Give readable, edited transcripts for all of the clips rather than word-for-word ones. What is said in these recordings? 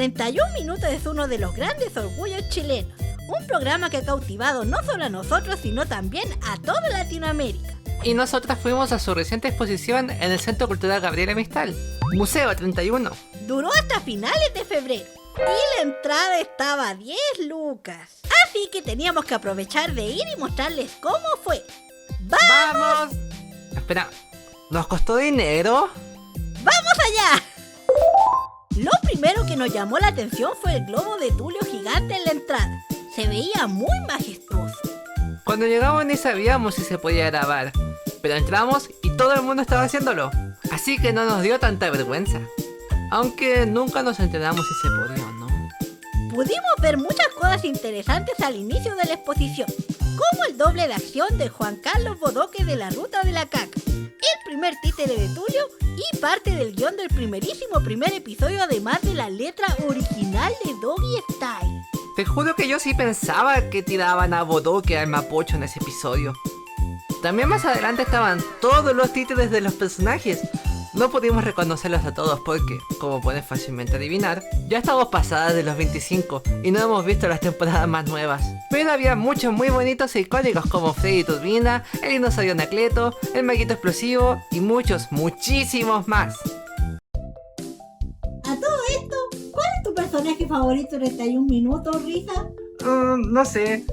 31 minutos es uno de los grandes orgullos chilenos. Un programa que ha cautivado no solo a nosotros, sino también a toda Latinoamérica. Y nosotras fuimos a su reciente exposición en el Centro Cultural Gabriela Mistral, Museo 31. Duró hasta finales de febrero y la entrada estaba a 10 lucas. Así que teníamos que aprovechar de ir y mostrarles cómo fue. ¡Vamos! Espera, ¿nos costó dinero? ¡Vamos allá! Lo primero que nos llamó la atención fue el globo de Tulio gigante en la entrada. Se veía muy majestuoso. Cuando llegamos ni sabíamos si se podía grabar, pero entramos y todo el mundo estaba haciéndolo, así que no nos dio tanta vergüenza. Aunque nunca nos enteramos si se podía o no. Pudimos ver muchas cosas interesantes al inicio de la exposición, como el doble de acción de Juan Carlos Bodoque de La Ruta de la Caca, el primer títere de Tulio y parte del guión del primerísimo primer episodio, además de la letra original de Doggy Style. Te juro que yo sí pensaba que tiraban a Bodoque al Mapocho en ese episodio. También más adelante estaban todos los títeres de los personajes. No pudimos reconocerlos a todos porque, como pueden fácilmente adivinar, ya estamos pasadas de los 25 y no hemos visto las temporadas más nuevas. Pero había muchos muy bonitos e icónicos como Freddy Turbina, el dinosaurio Anacleto, el maguito explosivo y muchos, muchísimos más. A todo esto, ¿cuál es tu personaje favorito en 31 minutos, Risa? No sé.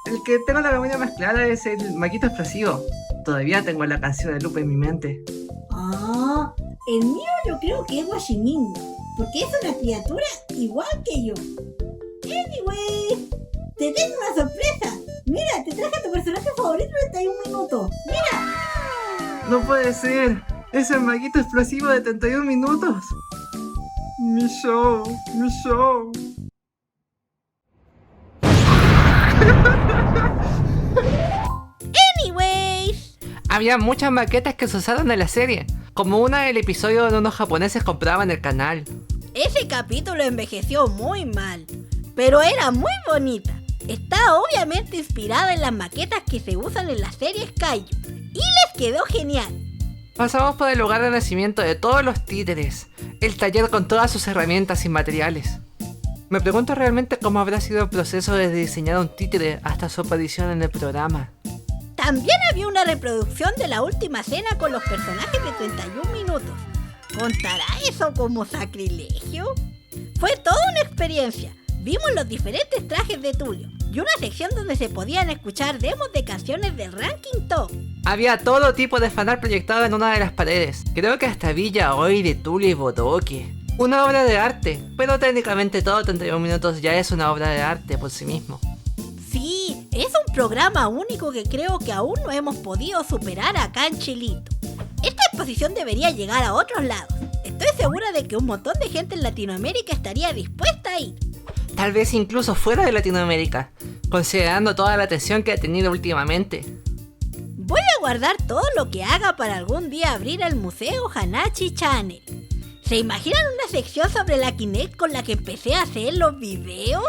El que tengo la memoria más clara es el maguito explosivo. Todavía tengo la canción de Lupe en mi mente. Ah, el mío yo creo que es Guaxiningo, porque es una criatura igual que yo. Anyway, te tengo una sorpresa. Mira, te traje a tu personaje favorito en 31 minutos. Mira. No puede ser. Es el maguito explosivo de 31 minutos. Mi show, mi show. Anyways, Había muchas maquetas que se usaron en la serie, como una del episodio donde unos japoneses compraban el canal. ese capítulo envejeció muy mal, pero era muy bonita. Está obviamente inspirada en las maquetas que se usan en las series Kaiju y les quedó genial. Pasamos por el lugar de nacimiento de todos los títeres, el taller con todas sus herramientas y materiales. Me pregunto realmente cómo habrá sido el proceso desde diseñar un títere hasta su aparición en el programa. También había una reproducción de la última cena con los personajes de 31 minutos. ¿Contará eso como sacrilegio? Fue toda una experiencia. Vimos los diferentes trajes de Tulio y una sección donde se podían escuchar demos de canciones del ranking top. Había todo tipo de fanart proyectado en una de las paredes. Creo que hasta Villa hoy de Tulio y Bodoque. Una obra de arte, pero técnicamente todo 31 minutos ya es una obra de arte por sí mismo. Sí, es un programa único que creo que aún no hemos podido superar acá en Chilito. Esta exposición debería llegar a otros lados. Estoy segura de que un montón de gente en Latinoamérica estaría dispuesta a ir. Tal vez incluso fuera de Latinoamérica, considerando toda la atención que ha tenido últimamente. Voy a guardar todo lo que haga para algún día abrir el Museo Hanachi Channel. ¿Se imaginan una sección sobre la Kinect con la que empecé a hacer los videos?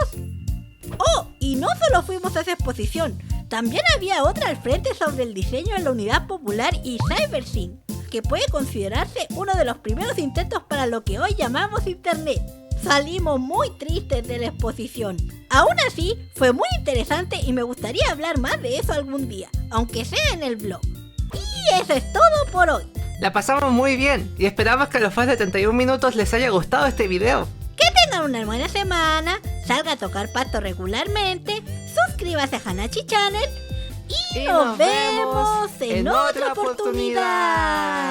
Oh, y no solo fuimos a esa exposición, también había otra al frente sobre el diseño de la Unidad Popular y CyberSync, que puede considerarse uno de los primeros intentos para lo que hoy llamamos Internet. Salimos muy tristes de la exposición. Aún así, fue muy interesante y me gustaría hablar más de eso algún día, aunque sea en el blog. Y eso es todo por hoy. La pasamos muy bien y esperamos que a los fans de 31 minutos les haya gustado este video. Que tengan una buena semana, salga a tocar pasto regularmente, suscríbase a Hanachi Channel y nos vemos en otra oportunidad.